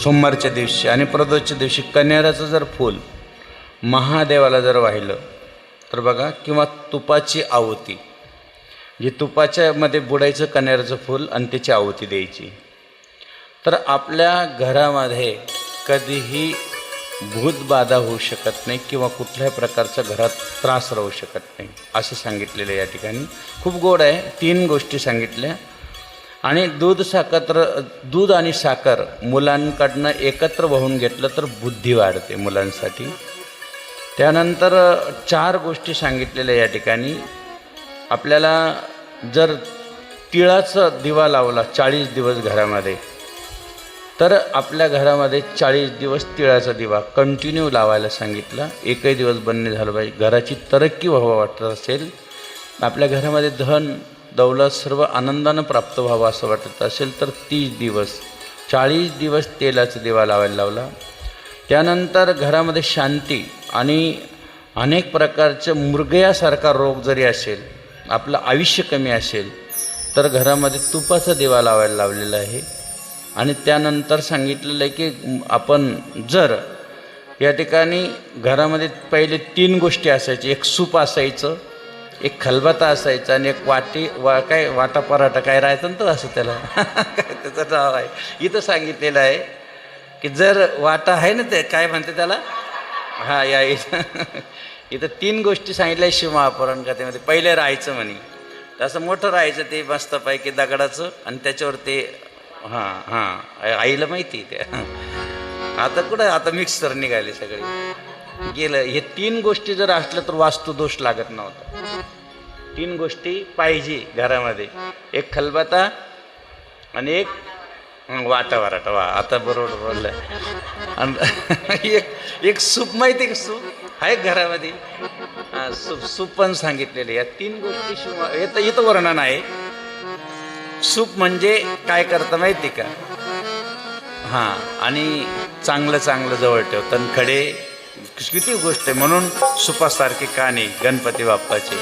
सोमवारच्या दिवशी आणि प्रदोषच्या दिवशी कण्हेराचं जर फूल महादेवाला जर वाहिलं तर बघा, किंवा तुपाची आहुती, जे तुपाच्यामध्ये बुडायचं कण्हेराचं फूल आणि त्याची आहुती द्यायची, तर आपल्या घरामध्ये कधीही भूतबाधा होऊ शकत नाही किंवा कुठल्याही प्रकारचा घरात त्रास राहू शकत नाही असं सांगितलेलं या ठिकाणी. खूप गोड आहे. 3 गोष्टी सांगितल्या. आणि दूध आणि साखर मुलांकडनं एकत्र वाहून घेतलं तर बुद्धी वाढते मुलांसाठी. त्यानंतर 4 गोष्टी सांगितलेल्या या ठिकाणी. आपल्याला जर तिळाचा दिवा लावला 40 दिवस घरामध्ये, तर आपल्या घरामध्ये 40 दिवस तिळाचा दिवा कंटिन्यू लावायला सांगितलं. एकही दिवस बंद नाही झालं पाहिजे. घराची तरक्की व्हावं वाटत असेल, आपल्या घरामध्ये धन दौलत सर्व आनंदानं प्राप्त व्हावं असं वाटत असेल तर 30 दिवस 40 दिवस तेलाचा दिवा लावायला लावला. त्यानंतर घरामध्ये शांती आणि अनेक प्रकारचे मृगयासारखा रोग जरी असेल, आपलं आयुष्य कमी असेल, तर घरामध्ये तुपाचा दिवा लावायला लावलेला आहे. आणि त्यानंतर सांगितलेलं आहे की आपण जर या ठिकाणी घरामध्ये पहिले 3 गोष्टी असायच्या. एक सूप असायचं, एक खलबत्ता असायचा आणि एक काय वाटा पराठा काय राहायचं ना, तो असं त्याला काय त्याचं नाव आहे. इथं सांगितलेलं आहे की जर वाटा आहे ना, ते काय म्हणते त्याला, हां या इथं 3 गोष्टी सांगितल्या शिवमहापुराण कथेमध्ये. पहिले राहायचं म्हणे, तसं मोठं राहायचं ते मस्तपैकी दगडाचं, आणि त्याच्यावर ते आईला माहिती ते. आता कुठं, आता मिक्सर निघाले सगळे गेलं. हे 3 गोष्टी जर असल्या तर वास्तुदोष लागत नव्हता. 3 गोष्टी पाहिजे घरामध्ये. एक खलबत्ता आणि एक वाटा वराटा. वा, आता बरोबर बोललं. आणि एक सूप, माहिती का सूप आहे घरामध्ये. सूप पण सांगितलेले. या 3 गोष्टी इथं वर्णन आहे. सूप म्हणजे काय करतं माहिती का, आणि चांगलं जवळ ठेवतं. खडे किती गोष्ट आहे, म्हणून सुपासारखे काने गणपती बाप्पाचे.